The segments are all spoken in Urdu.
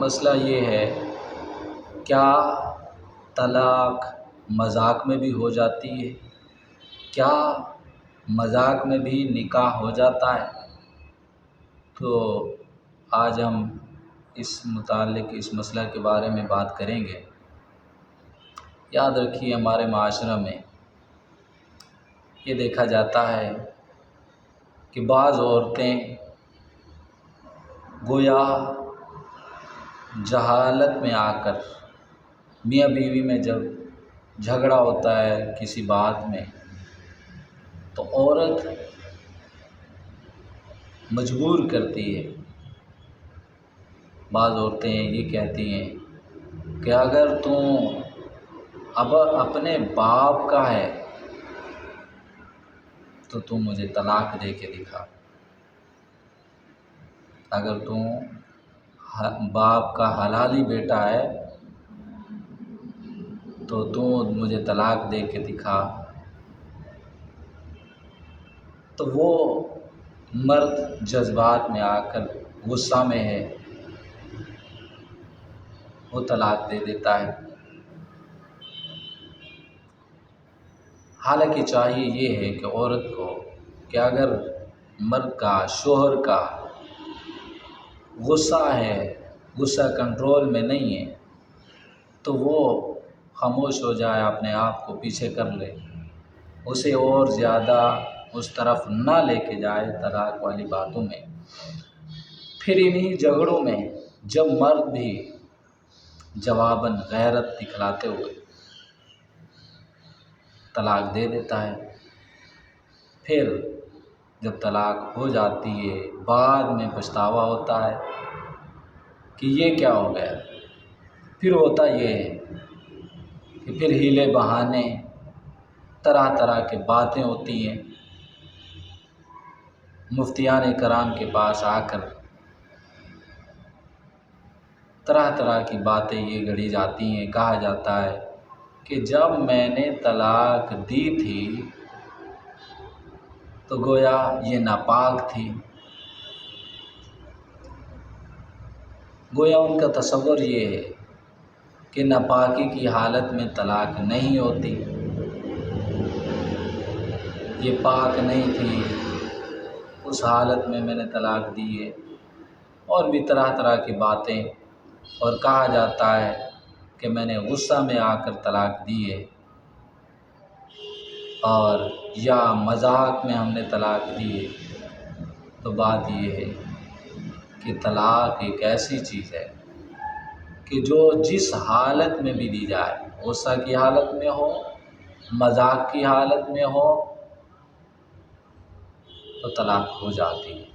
مسئلہ یہ ہے، کیا طلاق مذاق میں بھی ہو جاتی ہے؟ کیا مذاق میں بھی نکاح ہو جاتا ہے؟ تو آج ہم اس متعلق اس مسئلہ کے بارے میں بات کریں گے۔ یاد رکھیے، ہمارے معاشرہ میں یہ دیکھا جاتا ہے کہ بعض عورتیں گویا جہالت میں آ کر میاں بیوی میں جب جھگڑا ہوتا ہے کسی بات میں، تو عورت مجبور کرتی ہے۔ بعض عورتیں یہ کہتی ہیں کہ اگر تم اب اپنے باپ کا ہے تو تم مجھے طلاق دے کے دکھا۔ اگر تم باپ کا حلالی بیٹا ہے تو تم مجھے طلاق دے کے دکھا۔ تو وہ مرد جذبات میں آ کر غصہ میں ہے، وہ طلاق دے دیتا ہے۔ حالانکہ چاہیے یہ ہے کہ عورت کو کہ اگر مرد کا، شوہر کا غصہ ہے، غصہ کنٹرول میں نہیں ہے، تو وہ خاموش ہو جائے، اپنے آپ کو پیچھے کر لے، اسے اور زیادہ اس طرف نہ لے کے جائے طلاق والی باتوں میں۔ پھر انہی جھگڑوں میں جب مرد بھی جواباً غیرت دکھلاتے ہوئے طلاق دے دیتا ہے، پھر جب طلاق ہو جاتی ہے بعد میں پچھتاوا ہوتا ہے کہ یہ کیا ہو گیا۔ پھر ہوتا یہ ہے کہ پھر ہیلے بہانے، طرح طرح کے باتیں ہوتی ہیں، مفتیان کرام کے پاس آ کر طرح طرح کی باتیں یہ گڑھی جاتی ہیں۔ کہا جاتا ہے کہ جب میں نے طلاق دی تھی تو گویا یہ ناپاک تھی۔ گویا ان کا تصور یہ ہے کہ ناپاکی کی حالت میں طلاق نہیں ہوتی، یہ پاک نہیں تھی، اس حالت میں نے طلاق دی ہے، اور بھی طرح طرح کی باتیں۔ اور کہا جاتا ہے کہ میں نے غصہ میں آ کر طلاق دی ہے، اور یا مذاق میں ہم نے طلاق دی ہے۔ تو بات یہ ہے کہ طلاق ایک ایسی چیز ہے کہ جو جس حالت میں بھی دی جائے، غصہ کی حالت میں ہو، مذاق کی حالت میں ہو، تو طلاق ہو جاتی ہے۔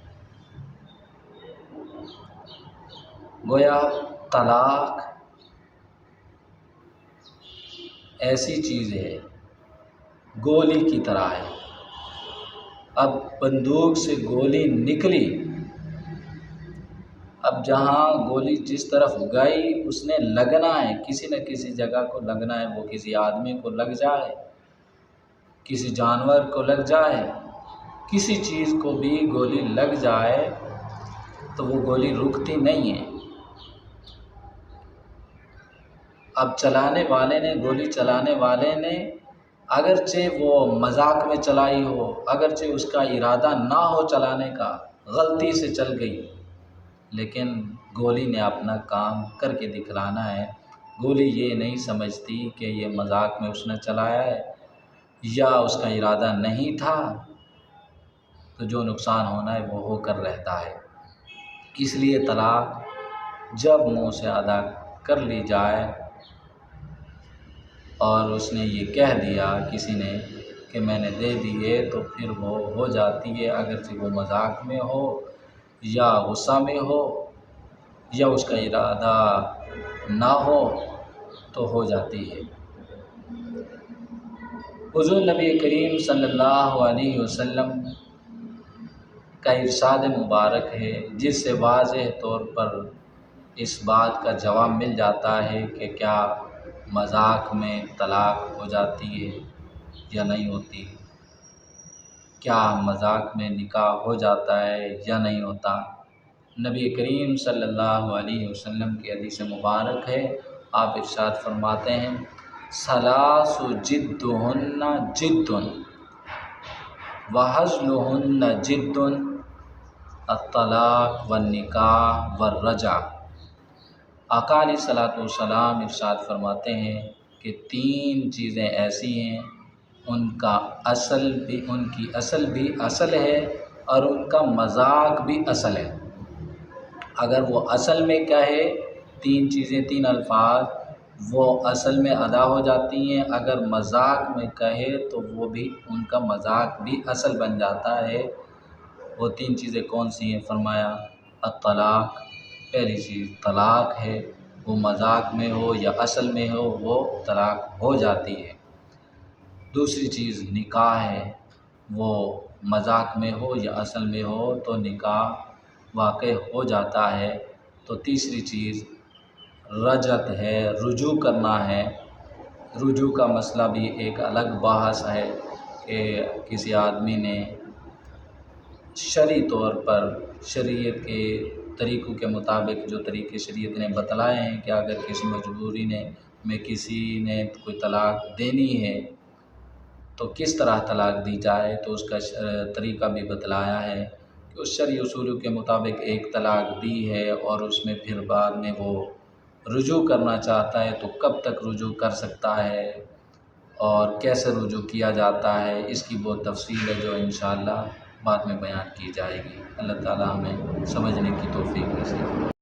گویا طلاق ایسی چیز ہے، گولی کی طرح ہے۔ اب بندوق سے گولی نکلی، اب جہاں گولی جس طرف گئی اس نے لگنا ہے، کسی نہ کسی جگہ کو لگنا ہے، وہ کسی آدمی کو لگ جائے، کسی جانور کو لگ جائے، کسی چیز کو بھی گولی لگ جائے تو وہ گولی رکتی نہیں ہے۔ اب چلانے والے نے، گولی چلانے والے نے اگرچہ وہ مذاق میں چلائی ہو، اگرچہ اس کا ارادہ نہ ہو چلانے کا، غلطی سے چل گئی، لیکن گولی نے اپنا کام کر کے دکھلانا ہے۔ گولی یہ نہیں سمجھتی کہ یہ مذاق میں اس نے چلایا ہے یا اس کا ارادہ نہیں تھا، تو جو نقصان ہونا ہے وہ ہو کر رہتا ہے۔ اس لیے طلاق جب منہ سے ادا کر لی جائے اور اس نے یہ کہہ دیا کسی نے کہ میں نے دے دیے، تو پھر وہ ہو جاتی ہے، اگرچہ وہ مذاق میں ہو یا غصہ میں ہو یا اس کا ارادہ نہ ہو، تو ہو جاتی ہے۔ حضور نبی کریم صلی اللہ علیہ وسلم کا ارشاد مبارک ہے جس سے واضح طور پر اس بات کا جواب مل جاتا ہے کہ کیا مذاق میں طلاق ہو جاتی ہے یا نہیں ہوتی، کیا مذاق میں نکاح ہو جاتا ہے یا نہیں ہوتا۔ نبی کریم صلی اللہ علیہ وسلم کی حدیث مبارک ہے، آپ ارشاد فرماتے ہیں ثلاث جدہن جد وہزلہن جد الطلاق والنکاح والرجع۔ آقا علیہ الصلوۃ والسلام ارشاد فرماتے ہیں کہ تین چیزیں ایسی ہیں ان کی اصل بھی اصل ہے اور ان کا مذاق بھی اصل ہے۔ اگر وہ اصل میں کہے تین چیزیں، تین الفاظ، وہ اصل میں ادا ہو جاتی ہیں، اگر مذاق میں کہے تو وہ بھی ان کا مذاق بھی اصل بن جاتا ہے۔ وہ تین چیزیں کون سی ہیں؟ فرمایا الطلاق، پہلی چیز طلاق ہے، وہ مذاق میں ہو یا اصل میں ہو وہ طلاق ہو جاتی ہے۔ دوسری چیز نکاح ہے، وہ مذاق میں ہو یا اصل میں ہو تو نکاح واقع ہو جاتا ہے۔ تو تیسری چیز رجعت ہے، رجوع کرنا ہے۔ رجوع کا مسئلہ بھی ایک الگ بحث ہے کہ کسی آدمی نے شرعی طور پر شریعت کے طریقوں کے مطابق جو طریقے شریعت نے بتلائے ہیں کہ اگر کسی مجبوری میں کسی نے کوئی طلاق دینی ہے تو کس طرح طلاق دی جائے، تو اس کا طریقہ بھی بتلایا ہے کہ اس شرعی اصولوں کے مطابق ایک طلاق دی ہے اور اس میں پھر بعد میں وہ رجوع کرنا چاہتا ہے تو کب تک رجوع کر سکتا ہے اور کیسے رجوع کیا جاتا ہے، اس کی بہت تفصیل ہے جو انشاءاللہ بعد میں بیان کی جائے گی۔ اللہ تعالی ہمیں سمجھنے کی توفیق نصیب